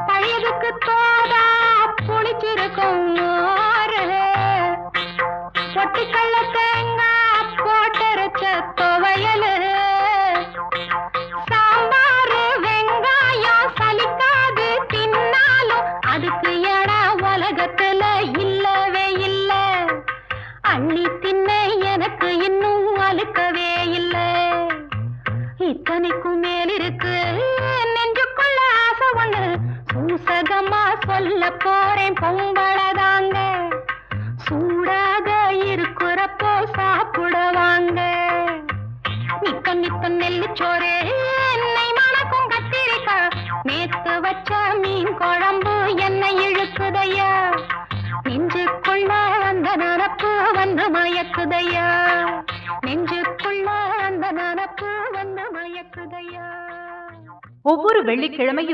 பழையதுக்கு தோதா புளிச்சிருக்கும் மோரு, பொட்டுக்கல்ல தேங்காய் போட்டரைச்ச துவையலு, சாம்பாரு வெங்காயம் சலிக்காது தின்னாலும் அதுக்கு இடம் உலகத்துல இல்லவே இல்ல. அள்ளி தின்ன எனக்கு இன்னும் அழுக்கவே இல்ல. இத்தனைக்கும் மேலிருக்கு நெஞ்சுக்குள்ள ஆசை ஒண்ணு, சூசகமா சொல்ல போறேன் பொங்கலதாங்க. சூடாக இருக்கிறப்போ சாப்பிடுவாங்க. நித்த நித்த நெல்லுச்சோறு என்னை மணக்கும் கத்திரிக்காய், நேத்து வச்ச மீன் குழம்பு என்னை இழுக்குதையா. நெஞ்சுக்குள்ள அந்த நனப்பு வந்து மயக்குதையா. நெஞ்சுக்குள்ள அந்த நனப்பு வந்து மயக்குதையா. ஒவ்வொரு வெள்ளிக்கிழமையும்